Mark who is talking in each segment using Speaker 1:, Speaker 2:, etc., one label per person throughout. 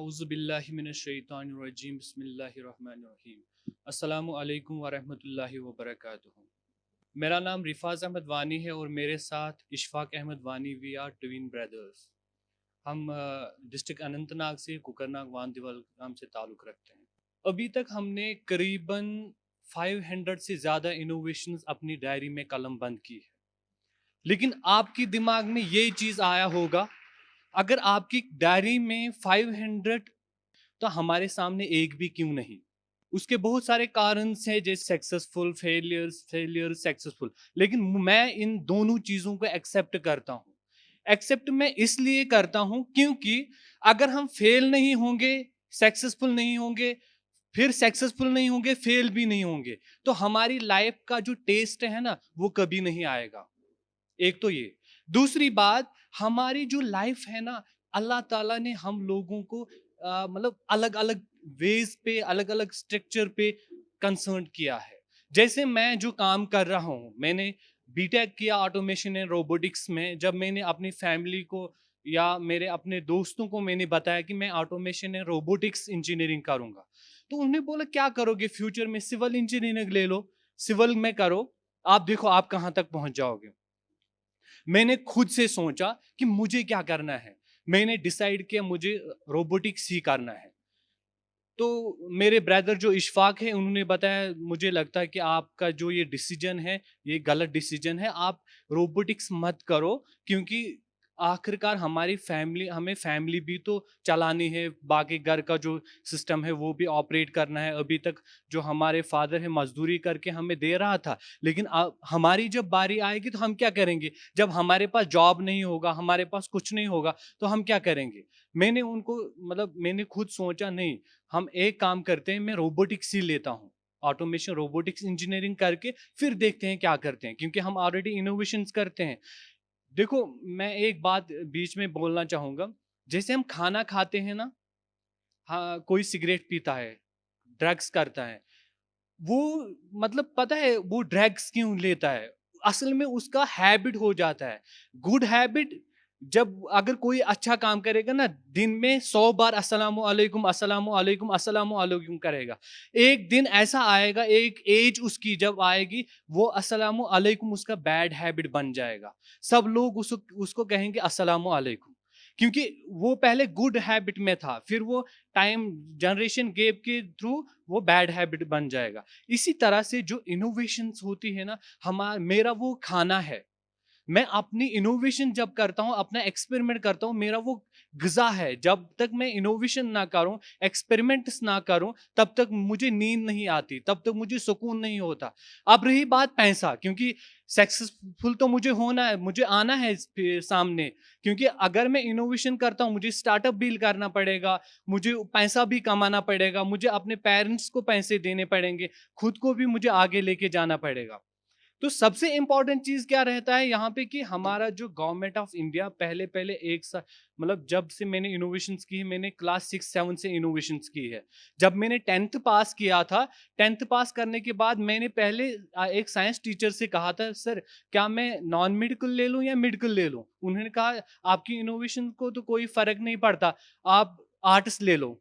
Speaker 1: औज़ुबिल्लाहि मिनश्शैतानिर्रजीम बिस्मिल्लाहिर्रहमानिर्रहीम अस्सलामु अलैकुम वरहमतुल्लाहि वबरकातुहू। मेरा नाम रिफाज अहमद वानी है और मेरे साथ इशफाक अहमद वानी, वी आर ट्विन ब्रदर्स। हम डिस्ट्रिक्ट अनंतनाग से कुकरनाग वानदेवल गांव से ताल्लुक़ रखते हैं। अभी तक हमने करीबन 500 से ज़्यादा इनोवेशंस अपनी डायरी में कलम बंद की है। लेकिन आपके दिमाग में ये चीज़ आया होगा, अगर आपकी डायरी में 500 तो हमारे सामने एक भी क्यों नहीं। उसके बहुत सारे कारण हैं, जैसे सक्सेसफुल, फेलियर्स, सक्सेसफुल। लेकिन मैं इन दोनों चीज़ों को एक्सेप्ट करता हूँ। एक्सेप्ट मैं इसलिए करता हूँ क्योंकि अगर हम फेल नहीं होंगे, सक्सेसफुल नहीं होंगे, फिर सक्सेसफुल नहीं होंगे, फेल भी नहीं होंगे, तो हमारी लाइफ का जो टेस्ट है ना, वो कभी नहीं आएगा। एक तो ये। दूसरी बात, हमारी जो लाइफ है ना, अल्लाह ताला ने हम लोगों को मतलब अलग अलग वेज पे, अलग अलग स्ट्रक्चर पे कंसर्न किया है। जैसे मैं जो काम कर रहा हूँ, मैंने बीटेक किया ऑटोमेशन एंड रोबोटिक्स में। जब मैंने अपनी फैमिली को या मेरे अपने दोस्तों को मैंने बताया कि मैं ऑटोमेशन एंड रोबोटिक्स इंजीनियरिंग करूंगा, तो उन्होंने बोला क्या करोगे फ्यूचर में? सिविल इंजीनियरिंग ले लो, सिविल में करो, आप देखो आप कहाँ तक पहुंच जाओगे। मैंने खुद से सोचा कि मुझे क्या करना है। मैंने डिसाइड किया मुझे रोबोटिक्स ही करना है। तो मेरे ब्रदर जो इशफाक है, उन्होंने बताया मुझे लगता है कि आपका जो ये डिसीजन है, ये गलत डिसीजन है, आप रोबोटिक्स मत करो, क्योंकि आखिरकार हमारी फैमिली, हमें फैमिली भी तो चलानी है, बाकी घर का जो सिस्टम है वो भी ऑपरेट करना है। अभी तक जो हमारे फादर है मजदूरी करके हमें दे रहा था, लेकिन हमारी जब बारी आएगी तो हम क्या करेंगे? जब हमारे पास जॉब नहीं होगा, हमारे पास कुछ नहीं होगा, तो हम क्या करेंगे? मैंने उनको मतलब मैंने खुद सोचा, नहीं, हम एक काम करते हैं, मैं रोबोटिक्स ही लेता हूँ, ऑटोमेशन रोबोटिक्स इंजीनियरिंग करके फिर देखते हैं क्या करते हैं, क्योंकि हम ऑलरेडी इनोवेशंस करते हैं। देखो, मैं एक बात बीच में बोलना चाहूंगा। जैसे हम खाना खाते हैं ना, हाँ, कोई सिगरेट पीता है, ड्रग्स करता है, वो मतलब पता है वो ड्रग्स क्यों लेता है? असल में उसका हैबिट हो जाता है। गुड हैबिट, जब अगर कोई अच्छा काम करेगा ना, दिन में 100 बार अस्सलामु अलैकुम, अस्सलामु अलैकुम, अस्सलामु अलैकुम करेगा। एक दिन ऐसा आएगा, एक एज उसकी जब आएगी, वो अस्सलामु अलैकुम उसका बैड हैबिट बन जाएगा। सब लोग उसको उसको कहेंगे अस्सलामु अलैकुम, क्योंकि वो पहले गुड हैबिट में था, फिर वो टाइम जनरेशन गैप के थ्रू वो बैड हैबिट बन जाएगा। इसी तरह से जो इनोवेशंस होती है ना, हमारा मेरा वो खाना है। मैं अपनी इनोवेशन जब करता हूँ, अपना एक्सपेरिमेंट करता हूँ, मेरा वो ग़िज़ा है। जब तक मैं इनोवेशन ना करूँ, एक्सपेरिमेंट्स ना करूँ, तब तक मुझे नींद नहीं आती, तब तक मुझे सुकून नहीं होता। अब रही बात पैसा, क्योंकि सक्सेसफुल तो मुझे होना है, मुझे आना है सामने, क्योंकि अगर मैं इनोवेशन करता हूँ, मुझे स्टार्टअप भी करना पड़ेगा, मुझे पैसा भी कमाना पड़ेगा, मुझे अपने पेरेंट्स को पैसे देने पड़ेंगे, खुद को भी मुझे आगे लेके जाना पड़ेगा। तो सबसे इंपॉर्टेंट चीज क्या रहता है यहाँ पे, कि हमारा जो गवर्नमेंट ऑफ इंडिया पहले पहले एक सा मतलब जब से मैंने इनोवेशंस की है, मैंने क्लास 6 7 से इनोवेशंस की है। जब मैंने 10th पास किया था, 10th पास करने के बाद मैंने पहले एक साइंस टीचर से कहा था, सर क्या मैं नॉन मेडिकल ले लूं या मेडिकल ले लूं? उन्होंने कहा आपकी इनोवेशन को तो कोई फर्क नहीं पड़ता, आप आर्ट्स ले लो।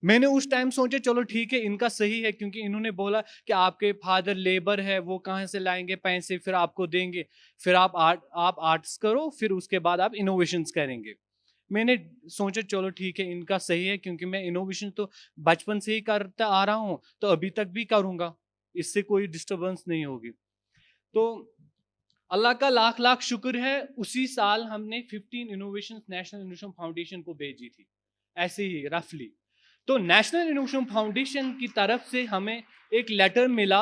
Speaker 1: मैंने उस टाइम सोचा चलो ठीक है, इनका सही है, क्योंकि इन्होंने बोला कि आपके फादर लेबर है, वो कहाँ से लाएंगे पैसे, फिर आपको देंगे, फिर आप आर्ट्स करो, फिर उसके बाद आप इनोवेशंस करेंगे। मैंने सोचा चलो ठीक है, इनका सही है, क्योंकि मैं इनोवेशन तो बचपन से ही करता आ रहा हूँ, तो अभी तक भी करूंगा, इससे कोई डिस्टरबेंस नहीं होगी। तो अल्लाह का लाख लाख शुक्र है, उसी साल हमने 15 इनोवेशन नेशनल इनोवेशन फाउंडेशन को भेजी थी, ऐसे ही रफली। तो नेशनल इनोवेशन फाउंडेशन की तरफ से हमें एक लेटर मिला।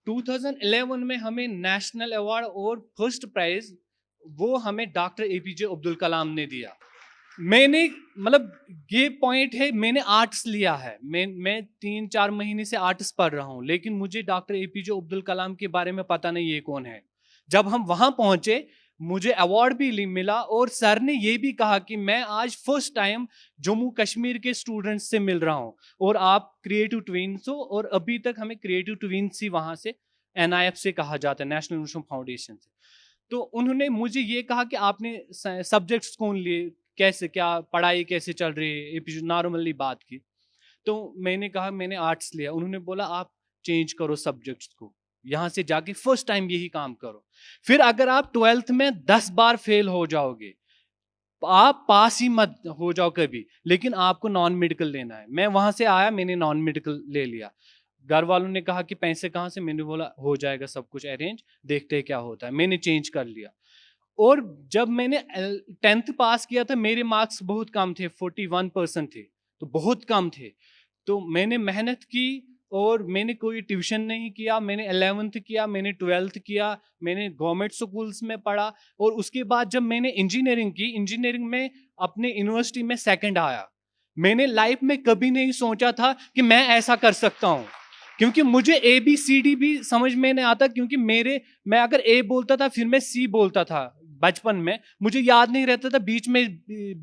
Speaker 1: 2011 में हमें नेशनल अवार्ड और फर्स्ट प्राइज वो हमें डॉक्टर एपीजे अब्दुल कलाम ने दिया। मैंने मतलब ये पॉइंट है, मैंने आर्ट्स लिया है, मैं 3 4 महीने से आर्ट्स पढ़ रहा हूँ, लेकिन मुझे डॉक्टर एपीजे अब्दुल कलाम के बारे में पता नहीं ये कौन है। जब हम वहां पहुंचे, मुझे अवार्ड भी मिला, और सर ने ये भी कहा कि मैं आज फर्स्ट टाइम जम्मू कश्मीर के स्टूडेंट्स से मिल रहा हूँ, और आप क्रिएटिव ट्विंस हो, और अभी तक हमें क्रिएटिव ट्विंस ही वहां से एनआईएफ से कहा जाता है, नेशनल इनोवेशन फाउंडेशन से। तो उन्होंने मुझे ये कहा कि आपने सब्जेक्ट्स कौन लिए, कैसे क्या पढ़ाई कैसे चल रही है, APJ नॉर्मली बात की। तो मैंने कहा मैंने आर्ट्स लिया। उन्होंने बोला आप चेंज करो सब्जेक्ट्स को, यहाँ से जाके फर्स्ट टाइम यही काम करो। फिर अगर आप 12th में 10 बार फेल हो जाओगे, आप पास ही मत हो जाओ कभी, लेकिन आपको नॉन मेडिकल लेना है। मैं वहां से आया, मैंने नॉन मेडिकल ले लिया। घर वालों ने कहा कि पैसे कहाँ से, मैंने बोला हो जाएगा सब कुछ अरेंज, देखते हैं क्या होता है। मैंने चेंज कर लिया। और जब मैंने 10th पास किया था, मेरे मार्क्स बहुत कम थे, 41% थे, तो बहुत कम थे। तो मैंने मेहनत की और मैंने कोई ट्यूशन नहीं किया। मैंने 11th किया, मैंने 12th किया, मैंने गवर्नमेंट स्कूल्स में पढ़ा। और उसके बाद जब मैंने इंजीनियरिंग की, इंजीनियरिंग में अपने यूनिवर्सिटी में सेकंड आया। मैंने लाइफ में कभी नहीं सोचा था कि मैं ऐसा कर सकता हूँ, क्योंकि मुझे ABCD भी समझ में नहीं आता। क्योंकि मैं अगर A बोलता था फिर मैं C बोलता था बचपन में, मुझे याद नहीं रहता था बीच में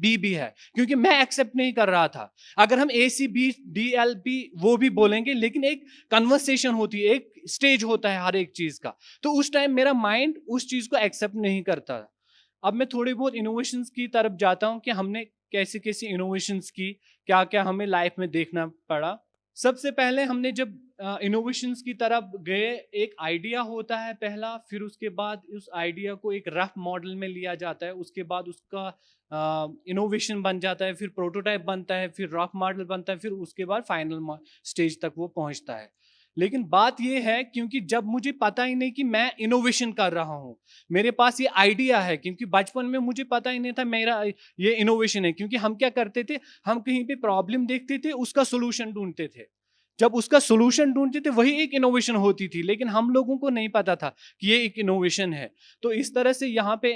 Speaker 1: B भी है, क्योंकि मैं एक्सेप्ट नहीं कर रहा था। अगर हम ACBDLP वो भी बोलेंगे, लेकिन एक कन्वर्सेशन होती है, एक स्टेज होता है हर एक चीज का। तो उस टाइम मेरा माइंड उस चीज को एक्सेप्ट नहीं करता। अब मैं थोड़ी बहुत इनोवेशंस की तरफ जाता हूँ कि हमने कैसी कैसी इनोवेशंस की, क्या क्या हमें लाइफ में देखना पड़ा। सबसे पहले हमने जब इनोवेशंस की तरफ गए, एक आइडिया होता है पहला, फिर उसके बाद उस आइडिया को एक रफ मॉडल में लिया जाता है, उसके बाद उसका इनोवेशन बन जाता है, फिर प्रोटोटाइप बनता है, फिर रफ मॉडल बनता है, फिर उसके बाद फाइनल स्टेज तक वो पहुंचता है। लेकिन बात ये है, क्योंकि जब मुझे पता ही नहीं कि मैं इनोवेशन कर रहा हूँ, मेरे पास ये आइडिया है, क्योंकि बचपन में मुझे पता ही नहीं था मेरा ये इनोवेशन है। क्योंकि हम क्या करते थे, हम कहीं पे प्रॉब्लम देखते थे, उसका सोल्यूशन ढूंढते थे। जब उसका सोल्यूशन ढूंढते थे वही एक इनोवेशन होती थी, लेकिन हम लोगों को नहीं पता था कि ये एक इनोवेशन है। तो इस तरह से यहाँ पे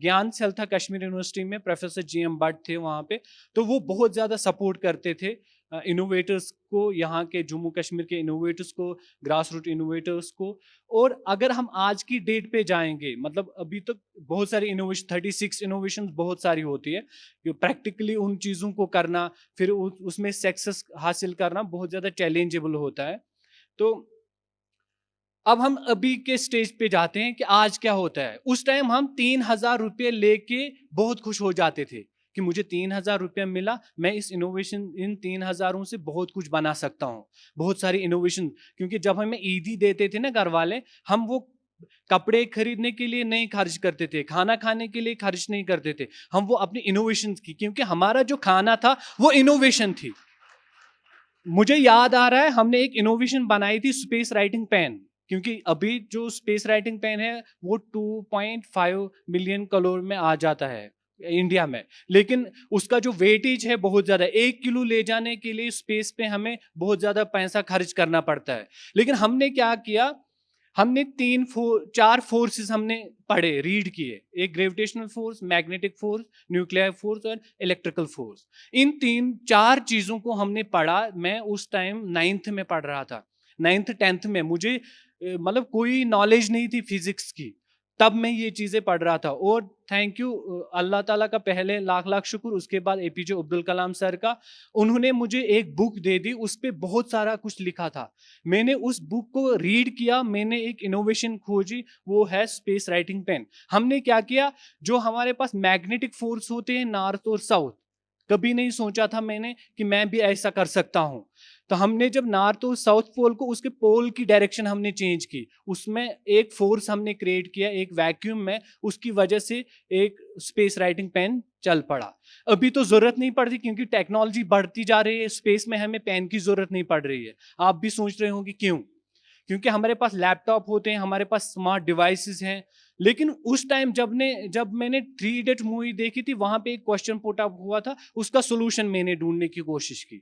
Speaker 1: ज्ञान सेल था कश्मीर यूनिवर्सिटी में, प्रोफेसर GM भट्ट थे वहाँ पे। तो वो बहुत ज़्यादा सपोर्ट करते थे इनोवेटर्स को, यहाँ के जम्मू कश्मीर के इनोवेटर्स को, ग्रास रूट इनोवेटर्स को। और अगर हम आज की डेट पे जाएंगे, मतलब अभी तक बहुत सारी इनोवेशन, 36 इनोवेशन बहुत सारी होती है, प्रैक्टिकली उन चीज़ों को करना, फिर उसमें सक्सेस हासिल करना बहुत ज़्यादा चैलेंजेबल होता है। तो अब हम अभी के स्टेज पे जाते हैं कि आज क्या होता है। उस टाइम हम 3,000 रुपये लेके बहुत खुश हो जाते थे कि मुझे 3,000 रुपया मिला, मैं इस इनोवेशन, इन 3,000 से बहुत कुछ बना सकता हूँ, बहुत सारी इनोवेशन। क्योंकि जब हमें ईदी देते थे ना घर वाले, हम वो कपड़े खरीदने के लिए नहीं खर्च करते थे, खाना खाने के लिए खर्च नहीं करते थे, हम वो अपनी इनोवेशन की, क्योंकि हमारा जो खाना था वो इनोवेशन थी। मुझे याद आ रहा है, हमने एक इनोवेशन बनाई थी, स्पेस राइटिंग पेन। क्योंकि अभी जो स्पेस राइटिंग पेन है वो 2.5 मिलियन कलोर में आ जाता है इंडिया में, लेकिन उसका जो वेटेज है बहुत ज्यादा, 1 किलो ले जाने के लिए स्पेस पे हमें बहुत ज्यादा पैसा खर्च करना पड़ता है। लेकिन हमने क्या किया, हमने 4 फोर्सेस हमने पढ़े, रीड किए, एक gravitational force, magnetic force, nuclear force और इलेक्ट्रिकल फोर्स। इन 3-4 चीजों को हमने पढ़ा। मैं उस टाइम 9th में पढ़ रहा था, 9th 10th में। मुझे मतलब कोई नॉलेज नहीं थी फिजिक्स की, तब मैं ये चीजें पढ़ रहा था। और थैंक यू अल्लाह ताला का, पहले लाख लाख शुक्र, उसके बाद APJ अब्दुल कलाम सर का। उन्होंने मुझे एक बुक दे दी, उस पर बहुत सारा कुछ लिखा था। मैंने उस बुक को रीड किया, मैंने एक इनोवेशन खोजी, वो है स्पेस राइटिंग पेन। हमने क्या किया, जो हमारे पास मैग्नेटिक फोर्स होते हैं नॉर्थ और साउथ, कभी नहीं सोचा था मैंने कि मैं भी ऐसा कर सकता हूं। तो हमने जब नॉर्थ और साउथ पोल को, उसके पोल की डायरेक्शन हमने चेंज की, उसमें एक फोर्स हमने क्रिएट किया एक वैक्यूम में, उसकी वजह से एक स्पेस राइटिंग पेन चल पड़ा। अभी तो जरूरत नहीं पड़ती, क्योंकि टेक्नोलॉजी बढ़ती जा रही है, स्पेस में हमें पेन की जरूरत नहीं पड़ रही है। आप भी सोच रहे होंगे क्यों, क्योंकि हमारे पास लैपटॉप होते हैं, हमारे पास स्मार्ट डिवाइसेस हैं। लेकिन उस टाइम जब मैंने 3 इडियट मूवी देखी थी, वहां पे एक क्वेश्चन पुट अप हुआ था, उसका सोल्यूशन मैंने ढूंढने की कोशिश की।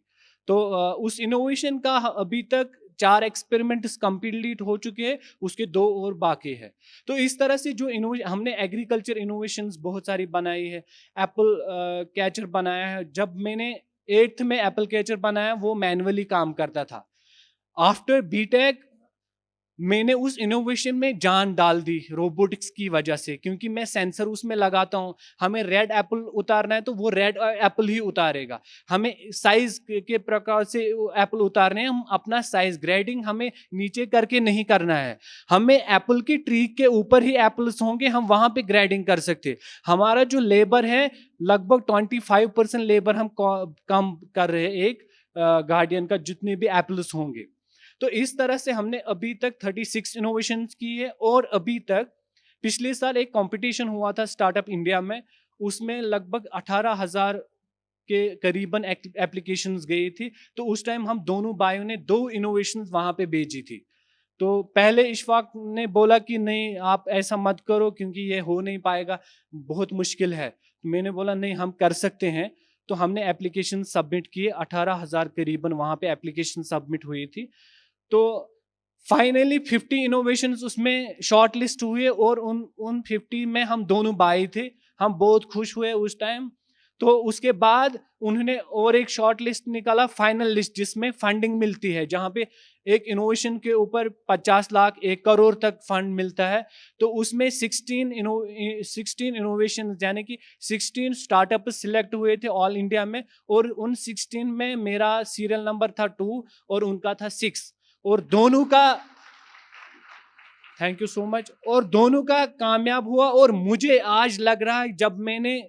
Speaker 1: तो उस इनोवेशन का अभी तक 4 एक्सपेरिमेंट्स कंप्लीट हो चुके हैं, उसके 2 और बाकी है। तो इस तरह से जो इनोवेशन हमने, एग्रीकल्चर इनोवेशंस बहुत सारी बनाई है। एप्पल कैचर बनाया है, जब मैंने 8th में एप्पल कैचर बनाया, वो मैनुअली काम करता था। आफ्टर बीटेक मैंने उस इनोवेशन में जान डाल दी रोबोटिक्स की वजह से, क्योंकि मैं सेंसर उसमें लगाता हूँ। हमें रेड एप्पल उतारना है तो वो रेड एप्पल ही उतारेगा। हमें साइज के प्रकार से एप्पल उतारने हैं, हम अपना साइज ग्रेडिंग हमें नीचे करके नहीं करना है। हमें एप्पल की ट्री के ऊपर ही एप्पल्स होंगे, हम वहां पे ग्रेडिंग कर सकते। हमारा जो लेबर है लगभग 25% लेबर हम कम कर रहे हैं एक गार्डियन का, जितने भी एप्पल्स होंगे। तो इस तरह से हमने अभी तक 36 इनोवेशन की है। और अभी तक पिछले साल एक कंपटीशन हुआ था स्टार्टअप इंडिया में, उसमें लगभग 18,000 के करीबन एप्लीकेशंस गई थी। तो उस टाइम हम दोनों भाइयों ने 2 इनोवेशंस वहां पे भेजी थी। तो पहले इशफाक ने बोला कि नहीं आप ऐसा मत करो क्योंकि ये हो नहीं पाएगा, बहुत मुश्किल है। मैंने बोला नहीं हम कर सकते हैं। तो हमने एप्लीकेशन सबमिट किए, 18,000 करीबन वहां पे एप्लीकेशन सबमिट हुई थी। तो फाइनली 50 इनोवेशंस उसमें शॉर्ट लिस्ट हुए और उन 50 में हम दोनों भाई थे। हम बहुत खुश हुए उस टाइम। तो उसके बाद उन्होंने और एक शॉर्ट लिस्ट निकाला, फाइनल लिस्ट, जिसमें फंडिंग मिलती है, जहां पे एक इनोवेशन के ऊपर 50 लाख 1 करोड़ तक फंड मिलता है। तो उसमें 16 इनोवेशन यानी कि 16 स्टार्टअप सिलेक्ट हुए थे ऑल इंडिया में। और उन 16 में मेरा सीरियल नंबर था 2 और उनका था 6। और दोनों का थैंक यू सो मच, और दोनों का कामयाब हुआ। और मुझे आज लग रहा है, जब मैंने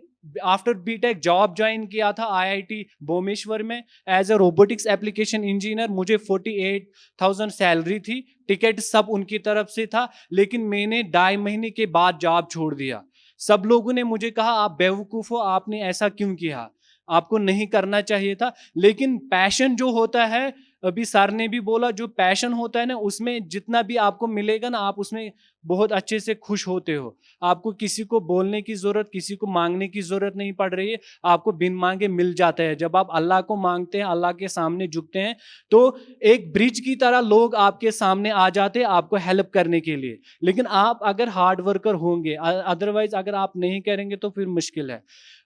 Speaker 1: आफ्टर बीटेक जॉब ज्वाइन किया था आईआईटी भुवनेश्वर में as a robotics application engineer, मुझे 48,000 सैलरी थी, टिकट सब उनकी तरफ से था। लेकिन मैंने 2.5 महीने के बाद जॉब छोड़ दिया। सब लोगों ने मुझे कहा आप बेवकूफ हो, आपने ऐसा क्यों किया, आपको नहीं करना चाहिए था। लेकिन पैशन जो होता है, अभी सर ने भी बोला, जो पैशन होता है ना, उसमें जितना भी आपको मिलेगा ना, आप उसमें बहुत अच्छे से खुश होते हो। आपको किसी को बोलने की जरूरत, किसी को मांगने की जरूरत नहीं पड़ रही है, आपको बिन मांगे मिल जाता है। जब आप अल्लाह को मांगते हैं, अल्लाह के सामने झुकते हैं, तो एक ब्रिज की तरह लोग आपके सामने आ जाते हैं आपको हेल्प करने के लिए। लेकिन आप अगर हार्ड वर्कर होंगे, अदरवाइज अगर आप नहीं करेंगे तो फिर मुश्किल है।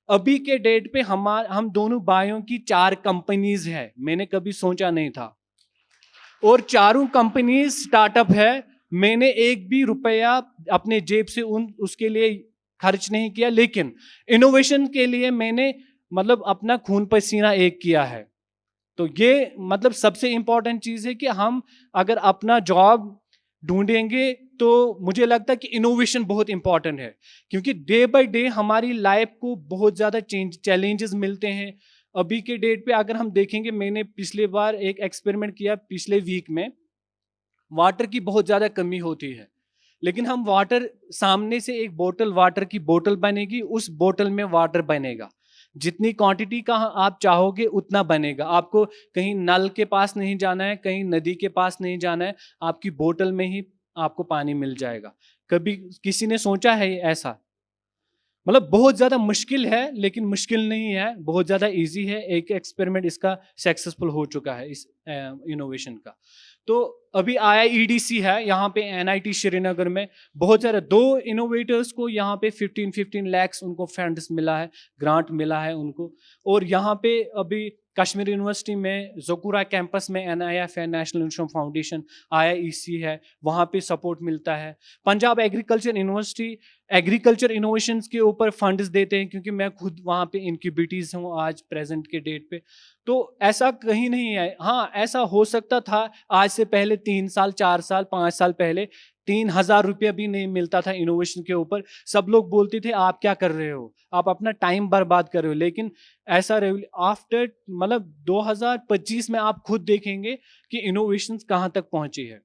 Speaker 1: अभी के डेट पे हम दोनों भाइयों की 4 कंपनीज है, मैंने कभी सोचा नहीं था। और चारों कंपनीज स्टार्टअप है। मैंने एक भी रुपया अपने जेब से उसके लिए खर्च नहीं किया, लेकिन इनोवेशन के लिए मैंने मतलब अपना खून पसीना एक किया है। तो ये मतलब सबसे इंपॉर्टेंट चीज है कि हम अगर अपना जॉब ढूंढेंगे तो मुझे लगता है कि इनोवेशन बहुत इंपॉर्टेंट है, क्योंकि डे बाय डे हमारी लाइफ को बहुत ज्यादा चैलेंजेस मिलते हैं। अभी के डेट पे अगर हम देखेंगे, मैंने पिछले बार एक एक्सपेरिमेंट किया पिछले वीक में, वाटर की बहुत ज्यादा कमी होती है। लेकिन हम वाटर, सामने से एक बोतल, वाटर की बोतल बनेगी, उस बोतल में वाटर बनेगा, जितनी क्वांटिटी का आप चाहोगे उतना बनेगा। आपको कहीं नल के पास नहीं जाना है, कहीं नदी के पास नहीं जाना है, आपकी बोतल में ही आपको पानी मिल जाएगा। कभी किसी ने सोचा है ऐसा? मतलब बहुत ज्यादा मुश्किल है, लेकिन मुश्किल नहीं है, बहुत ज्यादा इजी है। एक एक्सपेरिमेंट इसका सक्सेसफुल हो चुका है, इस इनोवेशन का। तो अभी IIEDC है यहाँ पे NIT श्रीनगर में, बहुत सारे 2 इनोवेटर्स को यहाँ पे 15 लाख उनको फंड्स मिला है, ग्रांट मिला है उनको। और यहाँ पे अभी कश्मीर यूनिवर्सिटी में ज़कुरा कैंपस में NIF है, नेशनल इंस्टीट्यूट फाउंडेशन, IIEC है, वहाँ पे सपोर्ट मिलता है। Punjab agriculture university agriculture innovations के ऊपर फंड्स देते हैं, क्योंकि मैं खुद वहाँ पे इनक्यूबिटीज हूँ आज प्रेजेंट के डेट पे। तो ऐसा कहीं नहीं है। हाँ, ऐसा हो सकता था आज से पहले 3 साल 4 साल 5 साल पहले 3,000 रुपया भी नहीं मिलता था इनोवेशन के ऊपर। सब लोग बोलते थे आप क्या कर रहे हो, आप अपना टाइम बर्बाद कर रहे हो। लेकिन ऐसा आफ्टर मतलब 2025 में आप खुद देखेंगे कि इनोवेशन कहाँ तक पहुंची है।